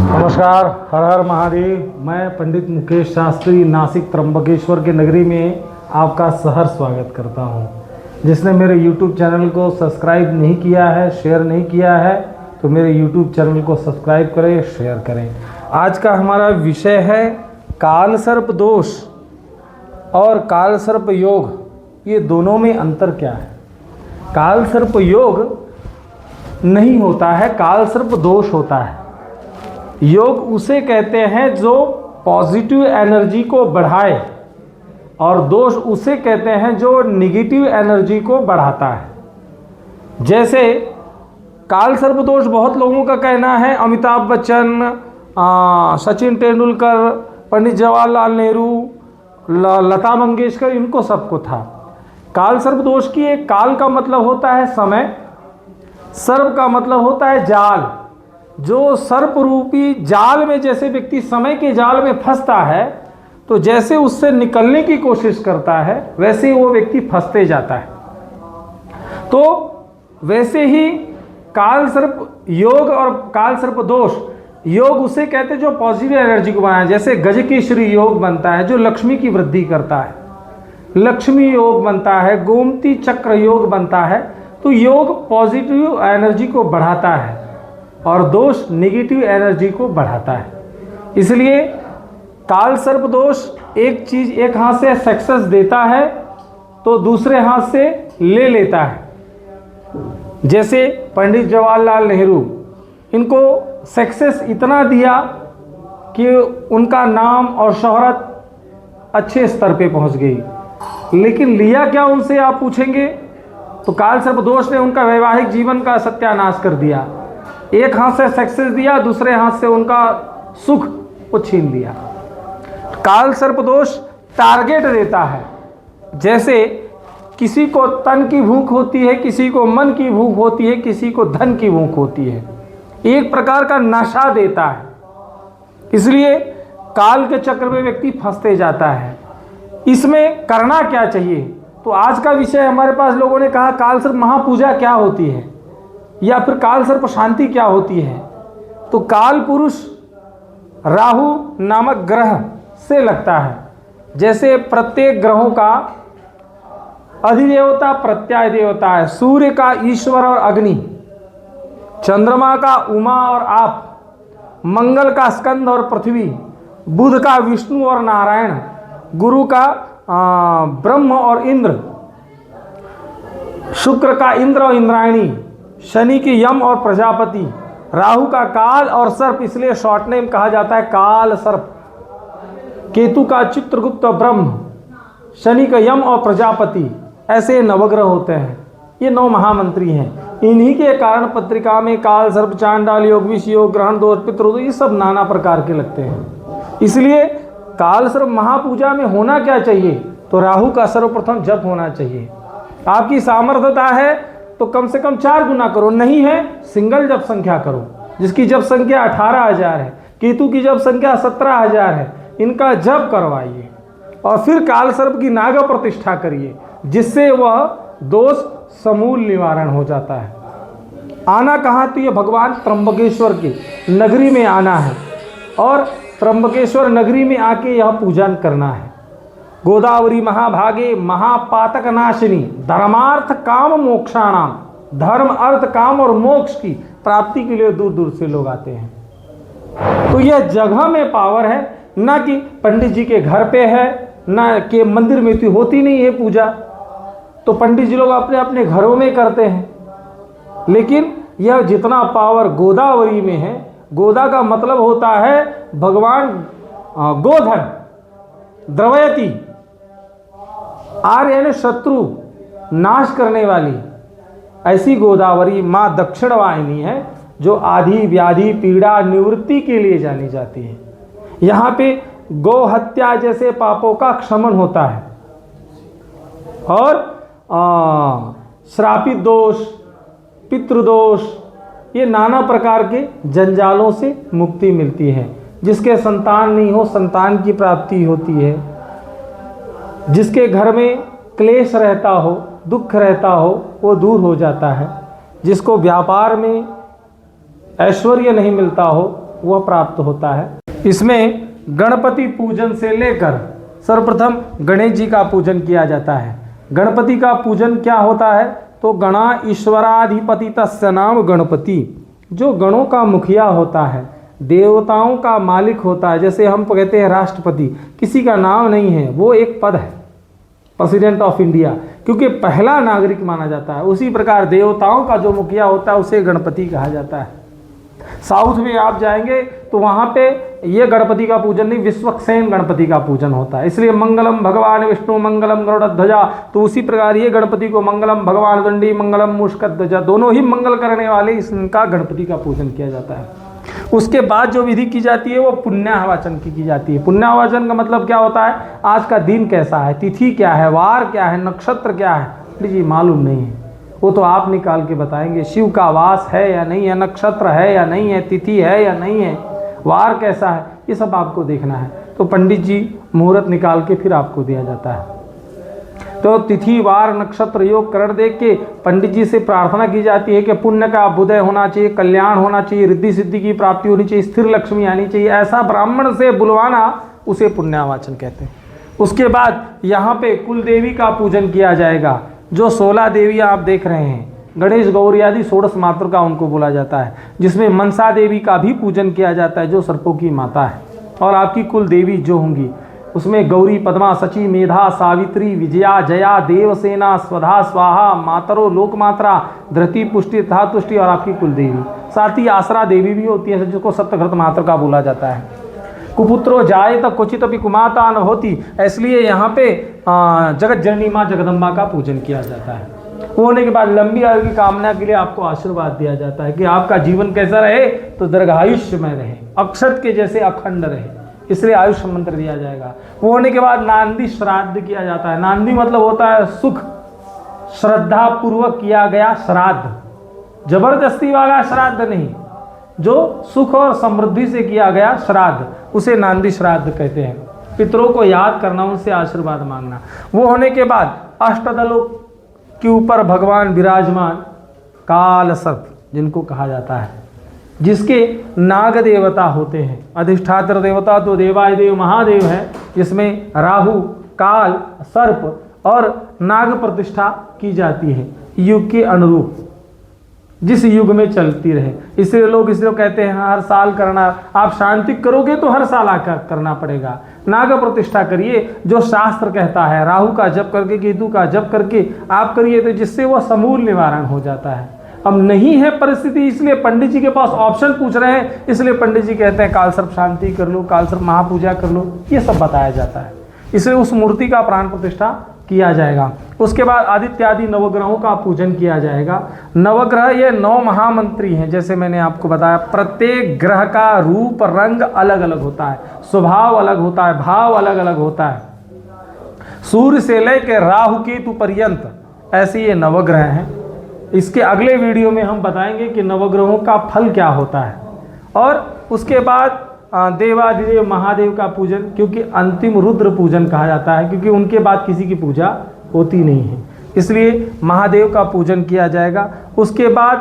नमस्कार, हर हर महादेव। मैं पंडित मुकेश शास्त्री नासिक त्र्यंबकेश्वर के नगरी में आपका सहर स्वागत करता हूं। जिसने मेरे YouTube चैनल को सब्सक्राइब नहीं किया है, शेयर नहीं किया है, तो मेरे YouTube चैनल को सब्सक्राइब करें, शेयर करें। आज का हमारा विषय है काल सर्प दोष और काल सर्प योग। ये दोनों में अंतर क्या है? काल सर्प योग नहीं होता है, काल सर्प दोष होता है। योग उसे कहते हैं जो पॉजिटिव एनर्जी को बढ़ाए, और दोष उसे कहते हैं जो निगेटिव एनर्जी को बढ़ाता है। जैसे काल सर्प दोष बहुत लोगों का कहना है, अमिताभ बच्चन, सचिन तेंदुलकर, पंडित जवाहरलाल नेहरू, लता मंगेशकर, इनको सबको था। काल सर्प दोष की एक काल का मतलब होता है समय, सर्प का मतलब होता है जाल। जो सर्प रूपी जाल में जैसे व्यक्ति समय के जाल में फंसता है, तो जैसे उससे निकलने की कोशिश करता है वैसे ही वो व्यक्ति फंसते जाता है। तो वैसे ही काल सर्प योग और काल सर्प दोष, योग उसे कहते हैं जो पॉजिटिव एनर्जी को बनाए। जैसे गजकेसरी योग बनता है जो लक्ष्मी की वृद्धि करता है, लक्ष्मी योग बनता है, गोमती चक्र योग बनता है। तो योग पॉजिटिव एनर्जी को बढ़ाता है और दोष निगेटिव एनर्जी को बढ़ाता है। इसलिए काल सर्प दोष एक चीज एक हाथ से सक्सेस देता है तो दूसरे हाथ से ले लेता है। जैसे पंडित जवाहरलाल नेहरू, इनको सक्सेस इतना दिया कि उनका नाम और शोहरत अच्छे स्तर पे पहुंच गई, लेकिन लिया क्या उनसे आप पूछेंगे तो काल सर्प दोष ने उनका वैवाहिक जीवन का सत्यानाश कर दिया। एक हाथ से सक्सेस दिया, दूसरे हाथ से उनका सुख को छीन लिया। काल सर्प दोष टारगेट देता है। जैसे किसी को तन की भूख होती है, किसी को मन की भूख होती है, किसी को धन की भूख होती है। एक प्रकार का नशा देता है। इसलिए काल के चक्र में व्यक्ति फंसते जाता है। इसमें करना क्या चाहिए? तो आज का विषय हमारे पास लोगों ने कहा काल सर्प महापूजा क्या होती है, या फिर काल सर्प शांति क्या होती है। तो काल पुरुष राहु नामक ग्रह से लगता है। जैसे प्रत्येक ग्रहों का अधिदेवता प्रत्यय देवता है। सूर्य का ईश्वर और अग्नि, चंद्रमा का उमा और आप, मंगल का स्कंद और पृथ्वी, बुध का विष्णु और नारायण, गुरु का ब्रह्म और इंद्र, शुक्र का इंद्र और इंद्रायणी, शनि की यम और प्रजापति, राहु का काल और सर्प, इसलिए शॉर्ट नेम कहा जाता है काल सर्प, केतु का चित्रगुप्त ब्रह्म, शनि का यम और प्रजापति। ऐसे नवग्रह होते हैं। ये 9 महामंत्री हैं। इन्हीं के कारण पत्रिका में काल सर्प, चांडाल योग, विष योग, ग्रहण दोष, पितृदोष, ये सब नाना प्रकार के लगते हैं। इसलिए काल सर्प महापूजा में होना क्या चाहिए? तो राहु का सर्वप्रथम जप होना चाहिए। आपकी सामर्थ्यता है तो कम से कम 4 गुना करो, नहीं है सिंगल जप संख्या करो। जिसकी जप संख्या 18,000 है, केतु की जप संख्या 17,000 है, इनका जप करवाइए और फिर काल सर्प की नाग प्रतिष्ठा करिए, जिससे वह दोष समूल निवारण हो जाता है। आना कहाँ? तो ये भगवान त्र्यंबकेश्वर की नगरी में आना है और त्र्यंबकेश्वर नगरी में आके यह पूजन करना है। गोदावरी महाभागे महापातक नाशिनी, धर्मार्थ काम मोक्षाणाम। धर्म, अर्थ, काम और मोक्ष की प्राप्ति के लिए दूर दूर से लोग आते हैं। तो यह जगह में पावर है, ना कि पंडित जी के घर पे है, ना कि मंदिर में तो होती नहीं है पूजा। तो पंडित जी लोग अपने अपने घरों में करते हैं। लेकिन यह जितना पावर गोदावरी में है, गोदा का मतलब होता है भगवान गोधन, द्रवयति, आर्य यानी शत्रु नाश करने वाली। ऐसी गोदावरी माँ दक्षिण वाहिनी है जो आदि व्याधि पीड़ा निवृत्ति के लिए जानी जाती है। यहाँ पे गौ हत्या जैसे पापों का क्षमन होता है और श्रापित दोष, पितृदोष, ये नाना प्रकार के जंजालों से मुक्ति मिलती है। जिसके संतान नहीं हो, संतान की प्राप्ति होती है। जिसके घर में क्लेश रहता हो, दुख रहता हो, वो दूर हो जाता है। जिसको व्यापार में ऐश्वर्य नहीं मिलता हो, वह प्राप्त होता है। इसमें गणपति पूजन से लेकर सर्वप्रथम गणेश जी का पूजन किया जाता है। गणपति का पूजन क्या होता है? तो गणा ईश्वराधिपति तस्य नाम गणपति, जो गणों का मुखिया होता है, देवताओं का मालिक होता है। जैसे हम कहते हैं राष्ट्रपति, किसी का नाम नहीं है, वो एक पद है, प्रेसिडेंट ऑफ इंडिया, क्योंकि पहला नागरिक माना जाता है। उसी प्रकार देवताओं का जो मुखिया होता है उसे गणपति कहा जाता है। साउथ में आप जाएंगे तो वहाँ पे ये गणपति का पूजन नहीं, विश्वक्सेन गणपति का पूजन होता है। इसलिए मंगलम भगवान विष्णु मंगलम गरुड़ध्वजा, तो उसी प्रकार ये गणपति को मंगलम भगवान दंडी मंगलम मूषकध्वजा, दोनों ही मंगल करने वाले इसका गणपति का पूजन किया जाता है। उसके बाद जो विधि की जाती है वो पुण्याहवाचन की जाती है। पुण्याहवाचन का मतलब क्या होता है? आज का दिन कैसा है, तिथि क्या है, वार क्या है, नक्षत्र क्या है, जी मालूम नहीं है, वो तो आप निकाल के बताएंगे। शिव का वास है या नहीं है, नक्षत्र है या नहीं है, तिथि है या नहीं है, वार कैसा है, ये सब आपको देखना है। तो पंडित जी मुहूर्त निकाल के फिर आपको दिया जाता है। तो तिथि वार नक्षत्र योग करण देख के पंडित जी से प्रार्थना की जाती है कि पुण्य का अभ्युदय होना चाहिए, कल्याण होना चाहिए, रिद्धि सिद्धि की प्राप्ति होनी चाहिए, स्थिर लक्ष्मी आनी चाहिए, ऐसा ब्राह्मण से बुलवाना उसे पुण्यावाचन कहते हैं। उसके बाद यहाँ पे कुल देवी का पूजन किया जाएगा। जो 16 देवियाँ आप देख रहे हैं, गणेश गौरी आदि 16 मातृका उनको बोला जाता है, जिसमें मनसा देवी का भी पूजन किया जाता है जो सर्पों की माता है। और आपकी कुल देवी जो होंगी उसमें गौरी, पद्मा, सची, मेधा, सावित्री, विजया, जया, देवसेना, स्वधा, स्वाहा, मातरो, लोकमात्रा, धृति, पुष्टि, तथा तुष्टि और आपकी कुल देवी। साथ ही आसरा देवी भी होती है जिसको सप्तघृत मातृका बोला जाता है। कुपुत्रो जाए तब क्वचित अपि कुमाता न होती, इसलिए यहाँ पे जगत जननी माँ जगदम्बा का पूजन किया जाता है। वो होने के बाद लंबी आयु की कामना के लिए आपको आशीर्वाद दिया जाता है कि आपका जीवन कैसा रहे, तो दीर्घायुष्य में रहे, अक्षत के जैसे अखंड रहे, इसलिए आयुष मंत्र दिया जाएगा। वो होने के बाद नांदी श्राद्ध किया जाता है। नांदी मतलब होता है सुख, श्रद्धा पूर्वक किया गया श्राद्ध, जबरदस्ती वाला श्राद्ध नहीं, जो सुख और समृद्धि से किया गया श्राद्ध उसे नांदी श्राद्ध कहते हैं। पितरों को याद करना, उनसे आशीर्वाद मांगना। वो होने के बाद अष्टदलों के ऊपर भगवान विराजमान काल सर्प जिनको कहा जाता है, जिसके नाग देवता होते हैं। अधिष्ठात्र देवता तो देवाधिदेव महादेव है, जिसमें राहु, काल, सर्प और नाग प्रतिष्ठा की जाती है युग के अनुरूप, जिस युग में चलती रहे। इसलिए लोग कहते हैं हर साल करना, आप शांति करोगे तो हर साल आकर करना पड़ेगा। नाग प्रतिष्ठा करिए, जो शास्त्र कहता है, राहु का जप करके, केतु का जप करके आप करिए, तो जिससे वह समूल निवारण हो जाता है। अब नहीं है परिस्थिति, इसलिए पंडित जी के पास ऑप्शन पूछ रहे हैं, इसलिए पंडित जी कहते हैं काल सर्प शांति कर लो, काल सर्प महापूजा कर लो, ये सब बताया जाता है। इसलिए उस मूर्ति का प्राण प्रतिष्ठा किया जाएगा। उसके बाद आदित्य आदि नवग्रहों का पूजन किया जाएगा। नवग्रह ये 9 महामंत्री हैं, जैसे मैंने आपको बताया। प्रत्येक ग्रह का रूप रंग अलग अलग होता है, स्वभाव अलग होता है, भाव अलग अलग होता है। सूर्य से लेकर राहु केतु पर्यंत ऐसे ये नवग्रह हैं। इसके अगले वीडियो में हम बताएंगे कि नवग्रहों का फल क्या होता है। और उसके बाद देवाधिदेव महादेव का पूजन, क्योंकि अंतिम रुद्र पूजन कहा जाता है, क्योंकि उनके बाद किसी की पूजा होती नहीं है, इसलिए महादेव का पूजन किया जाएगा। उसके बाद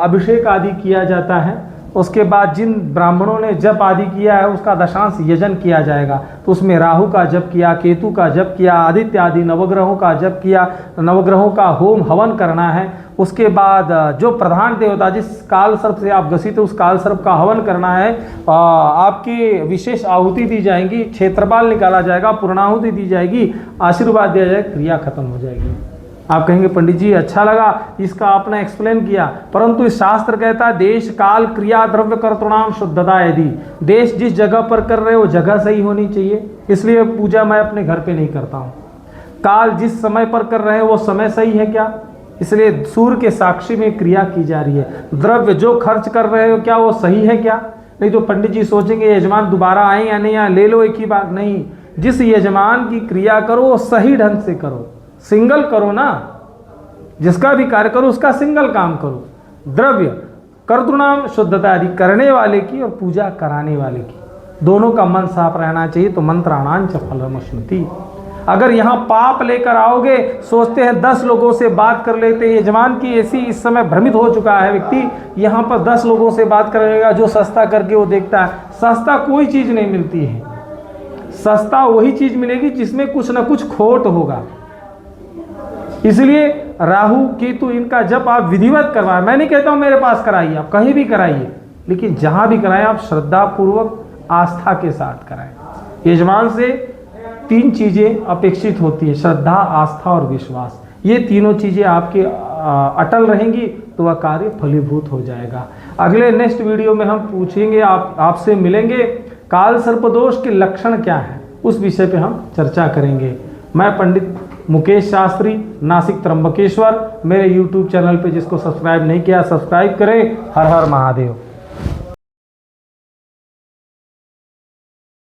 अभिषेक आदि किया जाता है। उसके बाद जिन ब्राह्मणों ने जप आदि किया है उसका दशांश यजन किया जाएगा। तो उसमें राहु का जप किया, केतु का जप किया, आदित्य आदि नवग्रहों का जप किया, नवग्रहों का होम हवन करना है। उसके बाद जो प्रधान देवता जिस काल सर्प से आप ग्रसित है उस काल सर्प का हवन करना है। आपकी विशेष आहुति दी जाएगी, क्षेत्रपाल निकाला जाएगा, पूर्णाहुति दी जाएगी, आशीर्वाद दिया जाएगा, क्रिया खत्म हो जाएगी। आप कहेंगे पंडित जी अच्छा लगा इसका आपने एक्सप्लेन किया, परंतु इस शास्त्र कहता है देश काल क्रिया द्रव्य कर्तृणाम शुद्धता। यदि देश जिस जगह पर कर रहे हो जगह सही होनी चाहिए, इसलिए पूजा मैं अपने घर पे नहीं करता हूँ। काल जिस समय पर कर रहे हो वो समय सही है क्या, इसलिए सूर्य के साक्षी में क्रिया की जा रही है। द्रव्य जो खर्च कर रहे हो क्या वो सही है क्या, नहीं तो पंडित जी सोचेंगे यजमान दोबारा आए या नहीं, या ले लो एक ही बार। नहीं, जिस यजमान की क्रिया करो वो सही ढंग से करो, सिंगल करो ना, जिसका भी कार्य करो उसका सिंगल काम करो। द्रव्य कर्तृणाम शुद्धता आदि, करने वाले की और पूजा कराने वाले की, दोनों का मन साफ रहना चाहिए। तो मंत्राणांच फलमश्नुति। अगर यहाँ पाप लेकर आओगे, सोचते हैं 10 लोगों से बात कर लेते हैं, यजमान की ऐसी इस समय भ्रमित हो चुका है व्यक्ति, यहाँ पर 10 लोगों से बात करेगा, जो सस्ता करके वो देखता है। सस्ता कोई चीज़ नहीं मिलती है, सस्ता वही चीज़ मिलेगी जिसमें कुछ ना कुछ खोट होगा। इसलिए राहु केतु इनका जब आप विधिवत करवाएं, मैं नहीं कहता हूँ मेरे पास कराइए, आप कहीं भी कराइए, लेकिन जहाँ भी कराएं आप श्रद्धा पूर्वक आस्था के साथ कराएं। यजमान से 3 चीज़ें अपेक्षित होती है, श्रद्धा, आस्था और विश्वास। ये तीनों चीज़ें आपके अटल रहेंगी तो वह कार्य फलीभूत हो जाएगा। अगले नेक्स्ट वीडियो में हम पूछेंगे, आपसे मिलेंगे, काल सर्पदोष के लक्षण क्या हैं, उस विषय पे हम चर्चा करेंगे। मैं पंडित मुकेश शास्त्री, नासिक त्र्यंबकेश्वर। मेरे YouTube चैनल पे जिसको सब्सक्राइब नहीं किया सब्सक्राइब करें। हर हर महादेव।